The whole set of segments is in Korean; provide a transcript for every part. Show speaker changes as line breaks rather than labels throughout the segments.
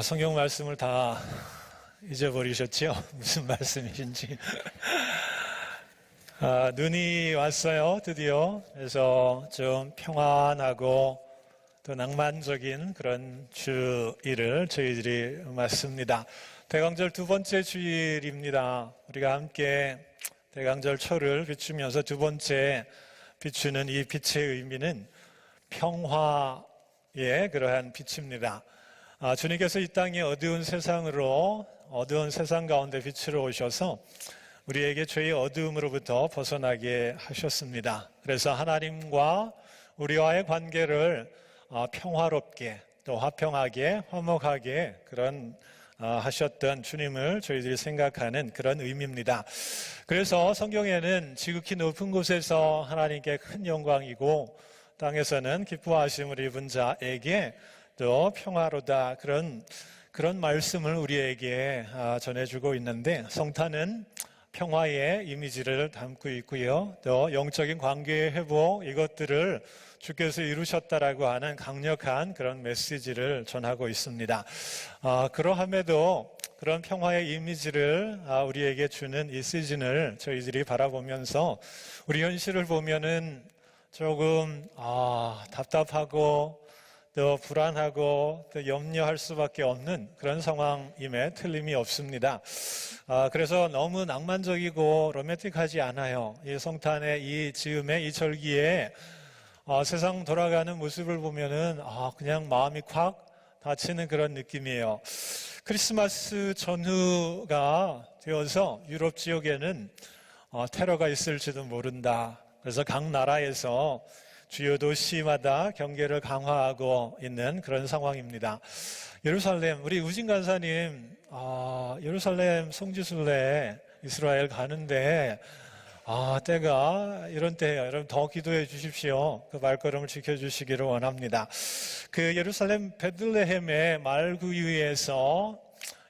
성경 말씀을 다 잊어버리셨죠? 무슨 말씀이신지. 눈이 왔어요, 드디어. 그래서 좀 평안하고 또 낭만적인 그런 주일을 저희들이 맞습니다. 대강절 두 번째 주일입니다. 우리가 함께 대강절 초를 비추면서 두 번째 비추는 이 빛의 의미는 평화의 그러한 빛입니다. 주님께서 이 땅의 어두운 세상으로 어두운 세상 가운데 빛으로 오셔서 우리에게 죄의 어두움으로부터 벗어나게 하셨습니다. 그래서 하나님과 우리와의 관계를 평화롭게 또 화평하게 화목하게 그런 하셨던 주님을 저희들이 생각하는 그런 의미입니다. 그래서 성경에는 지극히 높은 곳에서 하나님께 큰 영광이고 땅에서는 기뻐하심을 입은 자에게 또 평화로다 그런 말씀을 우리에게 전해주고 있는데, 성탄은 평화의 이미지를 담고 있고요. 또 영적인 관계의 회복, 이것들을 주께서 이루셨다라고 하는 강력한 그런 메시지를 전하고 있습니다. 그러함에도 그런 평화의 이미지를 우리에게 주는 이 시즌을 저희들이 바라보면서 우리 현실을 보면은 조금 답답하고 또 불안하고 또 염려할 수밖에 없는 그런 상황임에 틀림이 없습니다. 그래서 너무 낭만적이고 로맨틱하지 않아요. 이 성탄의 이 즈음의 이 절기에 세상 돌아가는 모습을 보면은 그냥 마음이 콱 닫히는 그런 느낌이에요. 크리스마스 전후가 되어서 유럽 지역에는 테러가 있을지도 모른다. 그래서 각 나라에서 주요 도시마다 경계를 강화하고 있는 그런 상황입니다. 예루살렘, 우리 우진 간사님 예루살렘 성지순례 이스라엘 가는데 때가 이런 때예요. 여러분 더 기도해 주십시오. 그 발걸음을 지켜주시기를 원합니다. 그 예루살렘 베들레헴의 말구유에서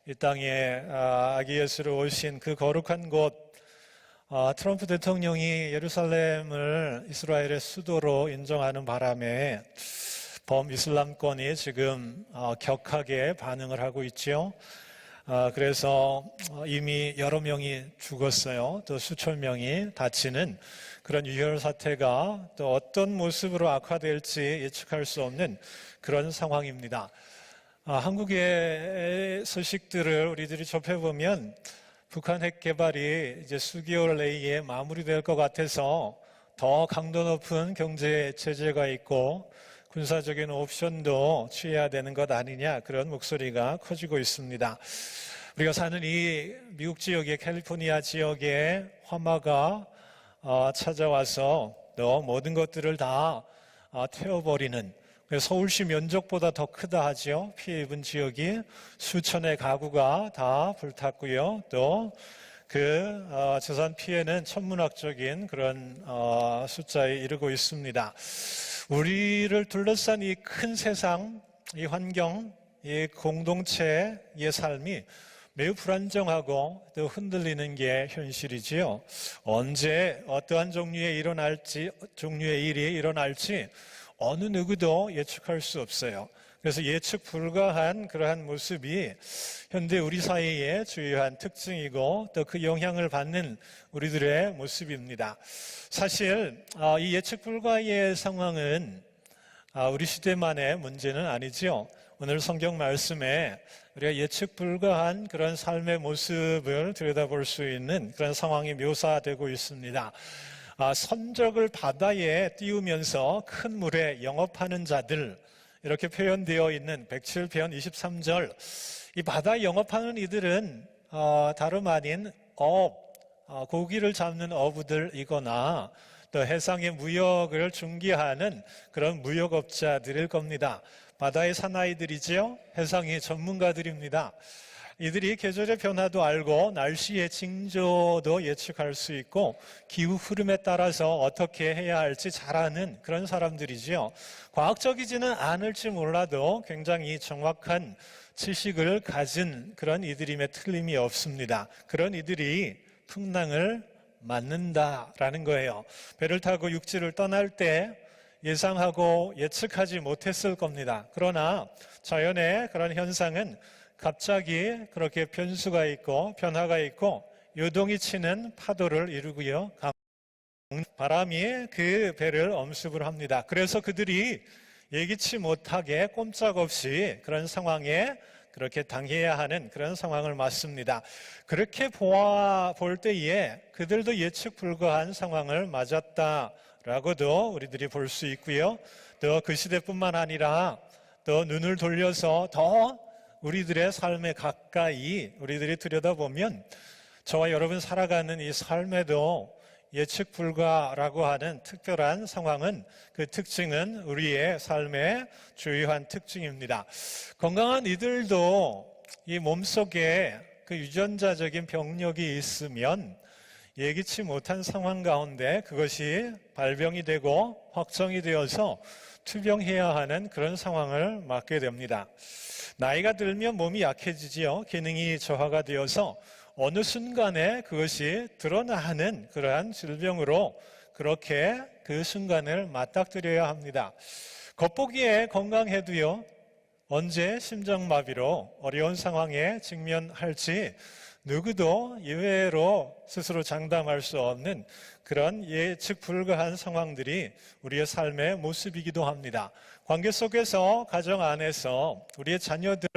이 땅에 아기 예수로 오신 그 거룩한 곳, 트럼프 대통령이 예루살렘을 이스라엘의 수도로 인정하는 바람에 범이슬람권이 지금 격하게 반응을 하고 있죠. 그래서 이미 여러 명이 죽었어요. 또 수천 명이 다치는 그런 유혈 사태가 또 어떤 모습으로 악화될지 예측할 수 없는 그런 상황입니다. 한국의 소식들을 우리들이 접해보면 북한 핵 개발이 이제 수개월 내에 마무리될 것 같아서 더 강도 높은 경제 제재가 있고 군사적인 옵션도 취해야 되는 것 아니냐, 그런 목소리가 커지고 있습니다. 우리가 사는 이 미국 지역의 캘리포니아 지역에 화마가 찾아와서 또 모든 것들을 다 태워버리는, 서울시 면적보다 더 크다 하죠. 피해 입은 지역이 수천의 가구가 다 불탔고요. 또 그 재산 피해는 천문학적인 그런 숫자에 이르고 있습니다. 우리를 둘러싼 이 큰 세상, 이 환경, 이 공동체의 삶이 매우 불안정하고 또 흔들리는 게 현실이지요. 언제 어떠한 종류의 일이 일어날지 어느 누구도 예측할 수 없어요. 그래서 예측 불가한 그러한 모습이 현대 우리 사회의 주요한 특징이고 또 그 영향을 받는 우리들의 모습입니다. 사실 이 예측 불가의 상황은 우리 시대만의 문제는 아니죠. 오늘 성경 말씀에 우리가 예측 불가한 그런 삶의 모습을 들여다볼 수 있는 그런 상황이 묘사되고 있습니다. 선적을 바다에 띄우면서 큰 물에 영업하는 자들, 이렇게 표현되어 있는 107편 23절, 이 바다에 영업하는 이들은 다름 아닌 고기를 잡는 어부들이거나 또 해상의 무역을 중개하는 그런 무역업자들일 겁니다. 바다의 사나이들이지요. 해상의 전문가들입니다. 이들이 계절의 변화도 알고 날씨의 징조도 예측할 수 있고 기후 흐름에 따라서 어떻게 해야 할지 잘 아는 그런 사람들이지요. 과학적이지는 않을지 몰라도 굉장히 정확한 지식을 가진 그런 이들임에 틀림이 없습니다. 그런 이들이 풍랑을 맞는다라는 거예요. 배를 타고 육지를 떠날 때 예상하고 예측하지 못했을 겁니다. 그러나 자연의 그런 현상은 갑자기 그렇게 변수가 있고 변화가 있고 요동이 치는 파도를 이루고요. 바람이 그 배를 엄습을 합니다. 그래서 그들이 예기치 못하게 꼼짝없이 그런 상황에 그렇게 당해야 하는 그런 상황을 맞습니다. 그렇게 볼 때에 그들도 예측 불가한 상황을 맞았다라고도 우리들이 볼 수 있고요. 또 그 시대뿐만 아니라 또 눈을 돌려서 더 우리들의 삶에 가까이 우리들이 들여다보면 저와 여러분 살아가는 이 삶에도 예측 불가라고 하는 특별한 상황은 그 특징은 우리의 삶의 주요한 특징입니다. 건강한 이들도 이 몸속에 그 유전자적인 병력이 있으면 예기치 못한 상황 가운데 그것이 발병이 되고 확정이 되어서 투병해야 하는 그런 상황을 맞게 됩니다. 나이가 들면 몸이 약해지지요. 기능이 저하가 되어서 어느 순간에 그것이 드러나는 그러한 질병으로 그렇게 그 순간을 맞닥뜨려야 합니다. 겉보기에 건강해도요, 언제 심장마비로 어려운 상황에 직면할지 누구도 예외로 스스로 장담할 수 없는 그런 예측 불가한 상황들이 우리의 삶의 모습이기도 합니다. 관계 속에서, 가정 안에서 우리의 자녀들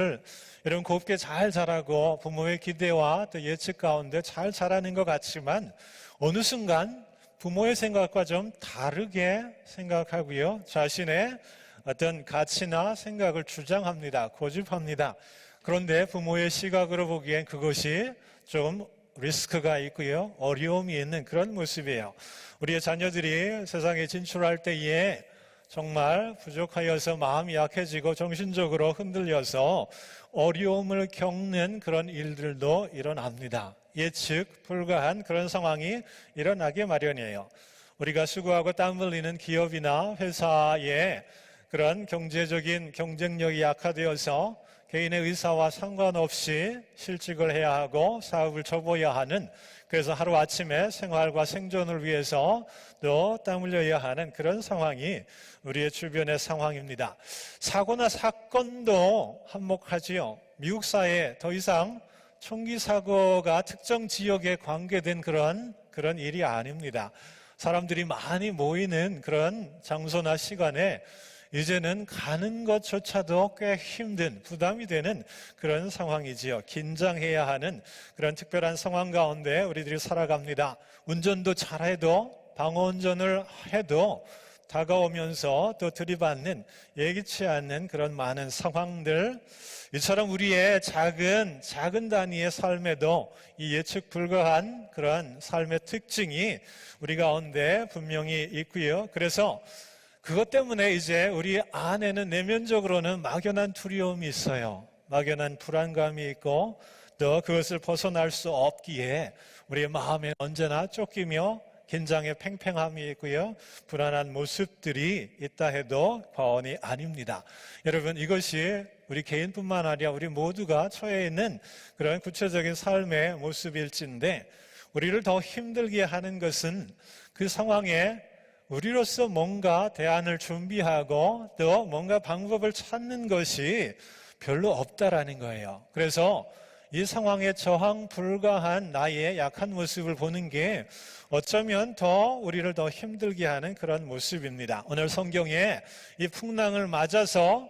이런 곱게 잘 자라고 부모의 기대와 또 예측 가운데 잘 자라는 것 같지만 어느 순간 부모의 생각과 좀 다르게 생각하고요. 자신의 어떤 가치나 생각을 주장합니다. 고집합니다. 그런데 부모의 시각으로 보기엔 그것이 좀 리스크가 있고요. 어려움이 있는 그런 모습이에요. 우리의 자녀들이 세상에 진출할 때에 정말 부족하여서 마음이 약해지고 정신적으로 흔들려서 어려움을 겪는 그런 일들도 일어납니다. 예측 불가한 그런 상황이 일어나게 마련이에요. 우리가 수고하고 땀 흘리는 기업이나 회사의 그런 경제적인 경쟁력이 약화되어서 개인의 의사와 상관없이 실직을 해야 하고 사업을 접어야 하는, 그래서 하루아침에 생활과 생존을 위해서 또 땀 흘려야 하는 그런 상황이 우리의 주변의 상황입니다. 사고나 사건도 한몫하지요. 미국 사회에 더 이상 총기 사고가 특정 지역에 관계된 그런 일이 아닙니다. 사람들이 많이 모이는 그런 장소나 시간에 이제는 가는 것조차도 꽤 힘든, 부담이 되는 그런 상황이지요. 긴장해야 하는 그런 특별한 상황 가운데 우리들이 살아갑니다. 운전도 잘해도, 방어운전을 해도 다가오면서 또 들이받는 예기치 않는 그런 많은 상황들, 이처럼 우리의 작은 단위의 삶에도 이 예측 불가한 그런 삶의 특징이 우리 가운데 분명히 있고요. 그래서 그것 때문에 이제 우리 안에는 내면적으로는 막연한 두려움이 있어요. 막연한 불안감이 있고 또 그것을 벗어날 수 없기에 우리의 마음에 언제나 쫓기며 긴장의 팽팽함이 있고요. 불안한 모습들이 있다 해도 과언이 아닙니다. 여러분, 이것이 우리 개인뿐만 아니라 우리 모두가 처해 있는 그런 구체적인 삶의 모습일진데, 우리를 더 힘들게 하는 것은 그 상황에 우리로서 뭔가 대안을 준비하고 또 뭔가 방법을 찾는 것이 별로 없다라는 거예요. 그래서 이 상황에 저항 불가한 나의 약한 모습을 보는 게 어쩌면 더 우리를 더 힘들게 하는 그런 모습입니다. 오늘 성경에 이 풍랑을 맞아서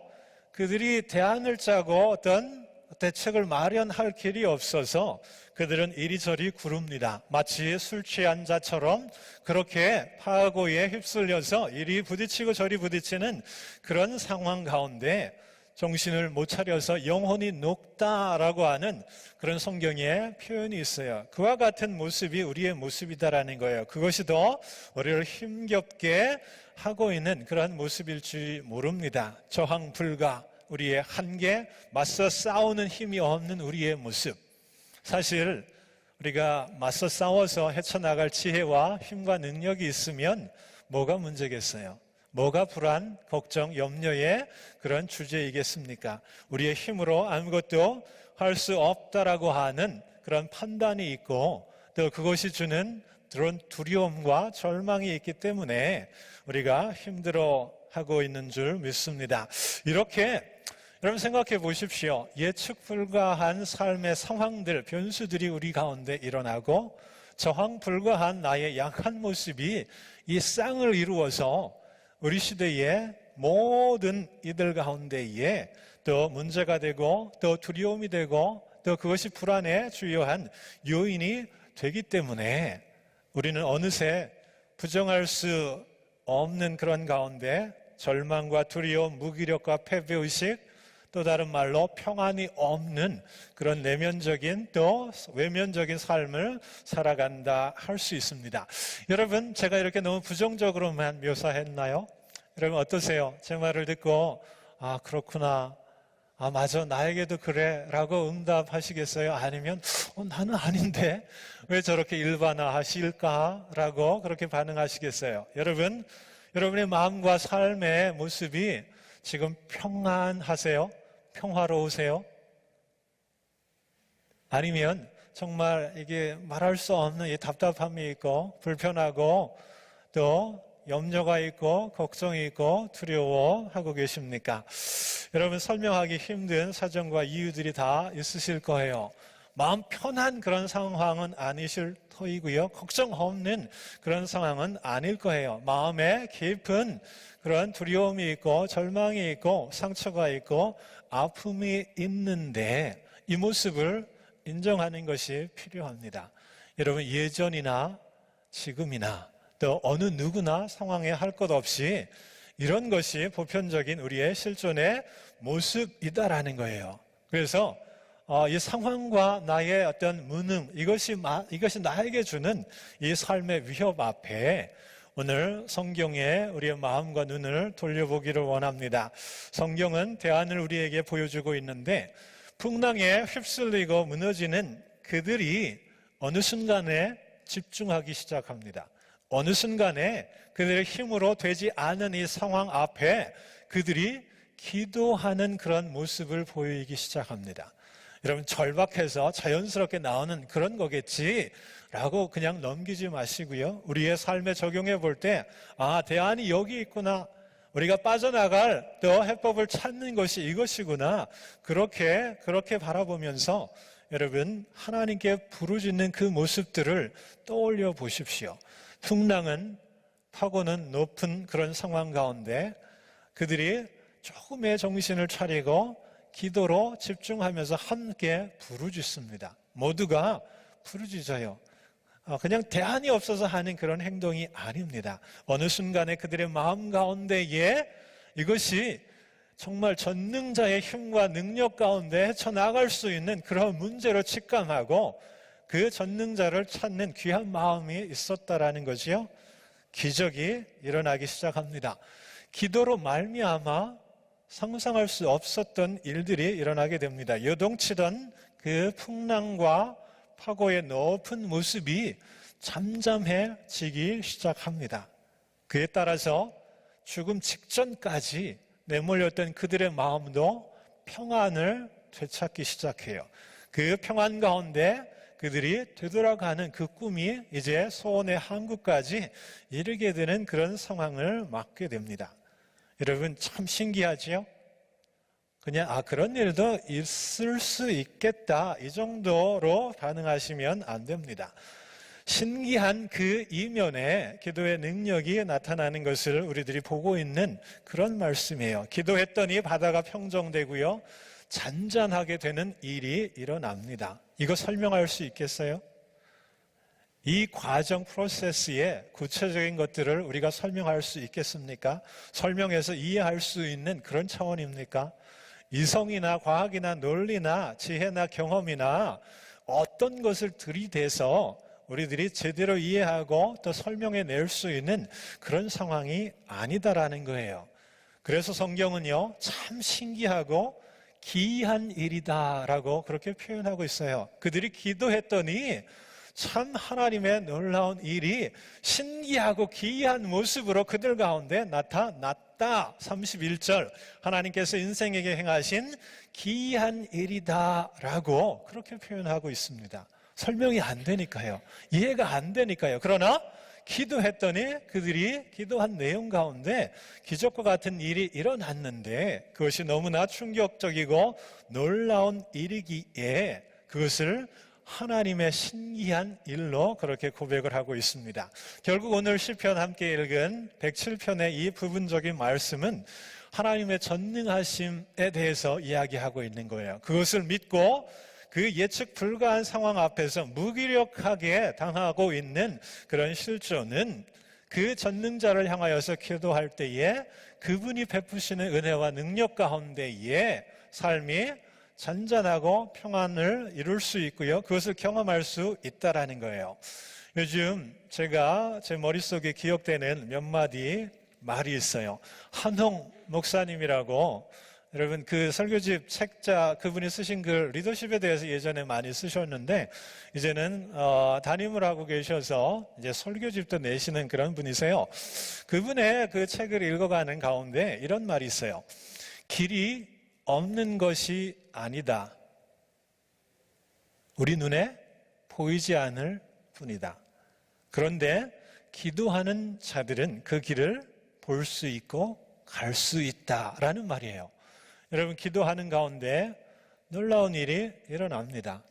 그들이 대안을 짜고 어떤 대책을 마련할 길이 없어서 그들은 이리저리 구릅니다. 마치 술 취한 자처럼 그렇게 파고에 휩쓸려서 이리 부딪히고 저리 부딪히는 그런 상황 가운데 정신을 못 차려서 영혼이 녹다라고 하는 그런 성경의 표현이 있어요. 그와 같은 모습이 우리의 모습이다라는 거예요. 그것이 더 우리를 힘겹게 하고 있는 그런 모습일지 모릅니다. 저항 불가, 우리의 한계, 맞서 싸우는 힘이 없는 우리의 모습. 사실 우리가 맞서 싸워서 헤쳐나갈 지혜와 힘과 능력이 있으면 뭐가 문제겠어요? 뭐가 불안, 걱정, 염려의 그런 주제이겠습니까? 우리의 힘으로 아무것도 할 수 없다라고 하는 그런 판단이 있고 또 그것이 주는 그런 두려움과 절망이 있기 때문에 우리가 힘들어하고 있는 줄 믿습니다. 이렇게 여러분 생각해 보십시오. 예측 불가한 삶의 상황들, 변수들이 우리 가운데 일어나고 저항 불가한 나의 약한 모습이 이 쌍을 이루어서 우리 시대의 모든 이들 가운데에 또 문제가 되고 또 두려움이 되고 또 그것이 불안의 주요한 요인이 되기 때문에 우리는 어느새 부정할 수 없는 그런 가운데 절망과 두려움, 무기력과 패배의식, 또 다른 말로 평안이 없는 그런 내면적인 또 외면적인 삶을 살아간다 할 수 있습니다. 여러분, 제가 이렇게 너무 부정적으로만 묘사했나요? 여러분 어떠세요? 제 말을 듣고 아 그렇구나, 아 맞아 나에게도 그래 라고 응답하시겠어요? 아니면 나는 아닌데 왜 저렇게 일반화하실까? 라고 그렇게 반응하시겠어요? 여러분, 여러분의 마음과 삶의 모습이 지금 평안하세요? 평화로우세요? 아니면 정말 이게 말할 수 없는 이 답답함이 있고 불편하고 또 염려가 있고 걱정이 있고 두려워하고 계십니까? 여러분 설명하기 힘든 사정과 이유들이 다 있으실 거예요. 마음 편한 그런 상황은 아니실 터이고요. 걱정 없는 그런 상황은 아닐 거예요. 마음에 깊은 그런 두려움이 있고 절망이 있고 상처가 있고 아픔이 있는데 이 모습을 인정하는 것이 필요합니다. 여러분 예전이나 지금이나 또 어느 누구나 상황에 할 것 없이 이런 것이 보편적인 우리의 실존의 모습이다라는 거예요. 그래서 이 상황과 나의 어떤 무능, 이것이 나에게 주는 이 삶의 위협 앞에 오늘 성경에 우리의 마음과 눈을 돌려보기를 원합니다. 성경은 대안을 우리에게 보여주고 있는데 풍랑에 휩쓸리고 무너지는 그들이 어느 순간에 집중하기 시작합니다. 어느 순간에 그들의 힘으로 되지 않은 이 상황 앞에 그들이 기도하는 그런 모습을 보이기 시작합니다. 여러분 절박해서 자연스럽게 나오는 그런 거겠지 라고 그냥 넘기지 마시고요. 우리의 삶에 적용해 볼 때 대안이 여기 있구나, 우리가 빠져나갈 또 해법을 찾는 것이 이것이구나, 그렇게 바라보면서 여러분 하나님께 부르짖는 그 모습들을 떠올려 보십시오. 풍랑은 파고는 높은 그런 상황 가운데 그들이 조금의 정신을 차리고 기도로 집중하면서 함께 부르짖습니다. 모두가 부르짖어요. 그냥 대안이 없어서 하는 그런 행동이 아닙니다. 어느 순간에 그들의 마음 가운데에 이것이 정말 전능자의 힘과 능력 가운데 헤쳐나갈 수 있는 그런 문제로 직감하고 그 전능자를 찾는 귀한 마음이 있었다라는 거지요. 기적이 일어나기 시작합니다. 기도로 말미암아 상상할 수 없었던 일들이 일어나게 됩니다. 요동치던 그 풍랑과 파고의 높은 모습이 잠잠해지기 시작합니다. 그에 따라서 죽음 직전까지 내몰렸던 그들의 마음도 평안을 되찾기 시작해요. 그 평안 가운데 그들이 되돌아가는 그 꿈이 이제 소원의 항구까지 이르게 되는 그런 상황을 맞게 됩니다. 여러분 참 신기하지요? 그냥 그런 일도 있을 수 있겠다 이 정도로 반응하시면 안 됩니다. 신기한 그 이면에 기도의 능력이 나타나는 것을 우리들이 보고 있는 그런 말씀이에요. 기도했더니 바다가 평정되고요, 잔잔하게 되는 일이 일어납니다. 이거 설명할 수 있겠어요? 이 과정 프로세스의 구체적인 것들을 우리가 설명할 수 있겠습니까? 설명해서 이해할 수 있는 그런 차원입니까? 이성이나 과학이나 논리나 지혜나 경험이나 어떤 것을 들이대서 우리들이 제대로 이해하고 또 설명해낼 수 있는 그런 상황이 아니다라는 거예요. 그래서 성경은요, 참 신기하고 기이한 일이다라고 그렇게 표현하고 있어요. 그들이 기도했더니 참 하나님의 놀라운 일이 신기하고 기이한 모습으로 그들 가운데 나타났다. 31절 하나님께서 인생에게 행하신 기이한 일이다라고 그렇게 표현하고 있습니다. 설명이 안 되니까요. 이해가 안 되니까요. 그러나 기도했더니 그들이 기도한 내용 가운데 기적과 같은 일이 일어났는데 그것이 너무나 충격적이고 놀라운 일이기에 그것을 하나님의 신기한 일로 그렇게 고백을 하고 있습니다. 결국 오늘 시편 함께 읽은 107편의 이 부분적인 말씀은 하나님의 전능하심에 대해서 이야기하고 있는 거예요. 그것을 믿고 그 예측 불가한 상황 앞에서 무기력하게 당하고 있는 그런 실존은 그 전능자를 향하여서 기도할 때에 그분이 베푸시는 은혜와 능력 가운데에 삶이 잔잔하고 평안을 이룰 수 있고요. 그것을 경험할 수 있다라는 거예요. 요즘 제가 제 머릿속에 기억되는 몇 마디 말이 있어요. 한홍 목사님이라고, 여러분 그 설교집 책자 그분이 쓰신 글 리더십에 대해서 예전에 많이 쓰셨는데 이제는 담임을 하고 계셔서 이제 설교집도 내시는 그런 분이세요. 그분의 그 책을 읽어가는 가운데 이런 말이 있어요. 길이 없는 것이 아니다. 우리 눈에 보이지 않을 뿐이다. 그런데 기도하는 자들은 그 길을 볼 수 있고 갈 수 있다라는 말이에요. 여러분 기도하는 가운데 놀라운 일이 일어납니다.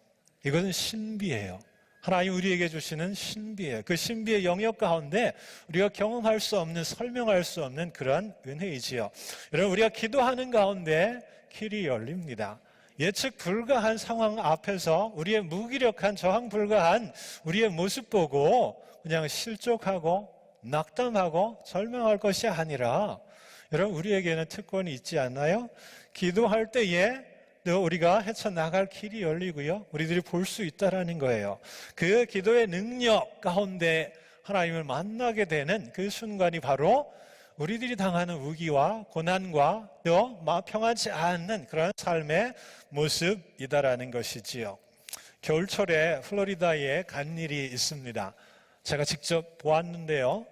이것은 신비예요. 하나님 우리에게 주시는 신비예요. 그 신비의 영역 가운데 우리가 경험할 수 없는, 설명할 수 없는 그러한 은혜이지요. 여러분 우리가 기도하는 가운데 길이 열립니다. 예측 불가한 상황 앞에서 우리의 무기력한, 저항 불가한 우리의 모습 보고 그냥 실족하고 낙담하고 절망할 것이 아니라 여러분 우리에게는 특권이 있지 않나요? 기도할 때에 또 우리가 헤쳐나갈 길이 열리고요. 우리들이 볼 수 있다는 거예요. 그 기도의 능력 가운데 하나님을 만나게 되는 그 순간이 바로 우리들이 당하는 위기와 고난과 또 평안치 않는 그런 삶의 모습이다라는 것이지요. 겨울철에 플로리다에 간 일이 있습니다. 제가 직접 보았는데요.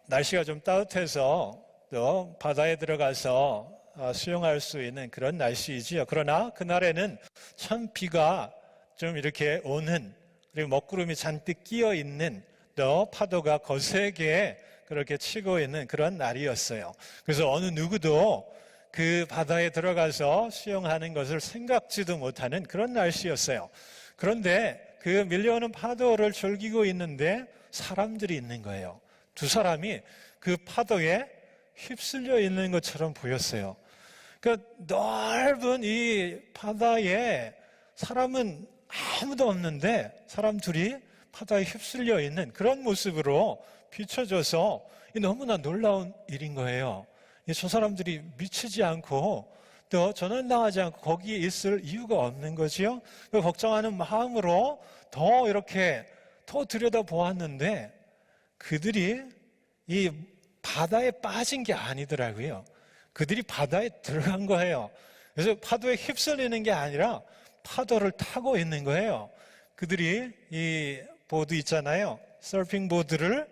날씨가 좀 따뜻해서 또 바다에 들어가서 수영할 수 있는 그런 날씨이지요. 그러나 그날에는 참 비가 좀 이렇게 오는, 그리고 먹구름이 잔뜩 끼어 있는, 또 파도가 거세게 그렇게 치고 있는 그런 날이었어요. 그래서 어느 누구도 그 바다에 들어가서 수영하는 것을 생각지도 못하는 그런 날씨였어요. 그런데 그 밀려오는 파도를 즐기고 있는데 사람들이 있는 거예요. 두 사람이 그 파도에 휩쓸려 있는 것처럼 보였어요. 그 넓은 이 바다에 사람은 아무도 없는데 사람 둘이 바다에 휩쓸려 있는 그런 모습으로 비춰져서 너무나 놀라운 일인 거예요. 저 사람들이 미치지 않고 또 전환당하지 않고 거기에 있을 이유가 없는 거지요. 걱정하는 마음으로 더 이렇게 더 들여다보았는데 그들이 이 바다에 빠진 게 아니더라고요. 그들이 바다에 들어간 거예요. 그래서 파도에 휩쓸리는 게 아니라 파도를 타고 있는 거예요. 그들이 이 보드 있잖아요. 서핑 보드를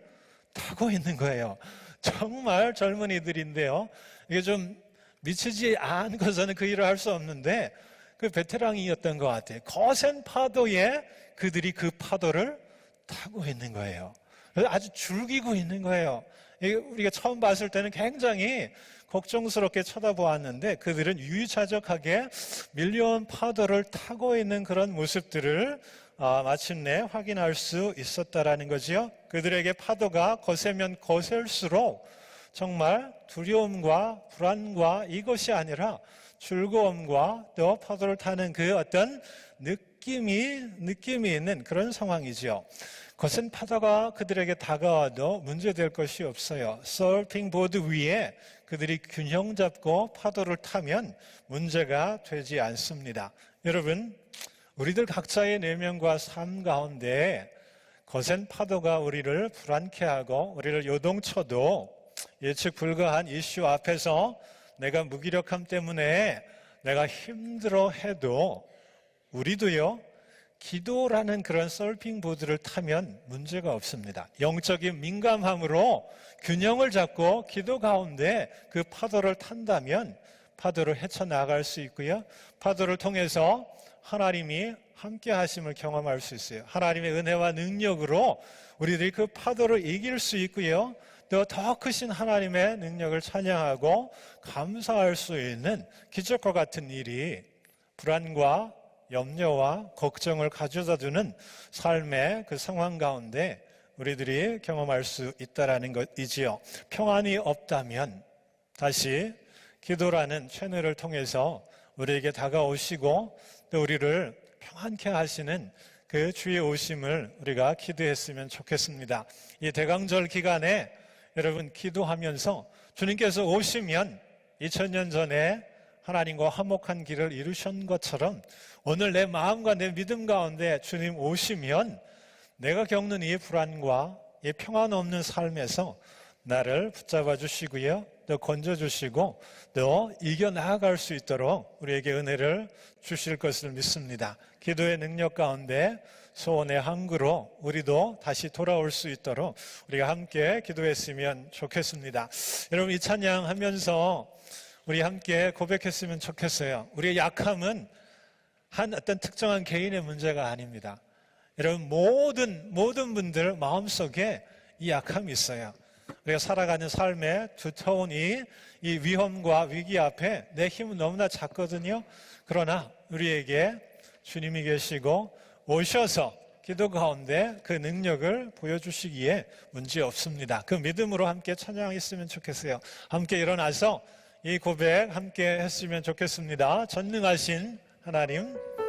타고 있는 거예요. 정말 젊은이들인데요. 이게 좀 미치지 않고서는 그 일을 할 수 없는데 그 베테랑이었던 것 같아요. 거센 파도에 그들이 그 파도를 타고 있는 거예요. 그래서 아주 즐기고 있는 거예요. 우리가 처음 봤을 때는 굉장히 걱정스럽게 쳐다보았는데 그들은 유유자적하게 밀려온 파도를 타고 있는 그런 모습들을 마침내 확인할 수 있었다라는 거지요. 그들에게 파도가 거세면 거셀수록 정말 두려움과 불안과 이것이 아니라 즐거움과 또 파도를 타는 그 어떤 느낌이 있는 그런 상황이지요. 거센 파도가 그들에게 다가와도 문제될 것이 없어요. 서핑 보드 위에 그들이 균형 잡고 파도를 타면 문제가 되지 않습니다. 여러분, 우리들 각자의 내면과 삶 가운데 거센 파도가 우리를 불안케 하고 우리를 요동쳐도 예측 불가한 이슈 앞에서 내가 무기력함 때문에 내가 힘들어 해도 우리도요, 기도라는 그런 서핑 보드를 타면 문제가 없습니다. 영적인 민감함으로 균형을 잡고 기도 가운데 그 파도를 탄다면 파도를 헤쳐나갈 수 있고요. 파도를 통해서 하나님이 함께 하심을 경험할 수 있어요. 하나님의 은혜와 능력으로 우리들이 그 파도를 이길 수 있고요. 또 더 크신 하나님의 능력을 찬양하고 감사할 수 있는 기적과 같은 일이 불안과 염려와 걱정을 가져다 주는 삶의 그 상황 가운데 우리들이 경험할 수 있다라는 것이지요. 평안이 없다면 다시 기도라는 채널을 통해서 우리에게 다가오시고 또 우리를 평안케 하시는 그 주의 오심을 우리가 기도했으면 좋겠습니다. 이 대강절 기간에 여러분 기도하면서 주님께서 오시면 2000년 전에 하나님과 화목한 길을 이루신 것처럼 오늘 내 마음과 내 믿음 가운데 주님 오시면 내가 겪는 이 불안과 이 평안 없는 삶에서 나를 붙잡아 주시고요. 또 건져주시고 또 이겨나갈 수 있도록 우리에게 은혜를 주실 것을 믿습니다. 기도의 능력 가운데 소원의 항구로 우리도 다시 돌아올 수 있도록 우리가 함께 기도했으면 좋겠습니다. 여러분 이 찬양하면서 우리 함께 고백했으면 좋겠어요. 우리의 약함은 한 어떤 특정한 개인의 문제가 아닙니다. 여러분 모든 분들 마음속에 이 약함이 있어요. 우리가 살아가는 삶의 두터운 이 위험과 위기 앞에 내 힘은 너무나 작거든요. 그러나 우리에게 주님이 계시고 오셔서 기도 가운데 그 능력을 보여주시기에 문제 없습니다. 그 믿음으로 함께 찬양했으면 좋겠어요. 함께 일어나서 이 고백 함께 했으면 좋겠습니다. 전능하신 하나님,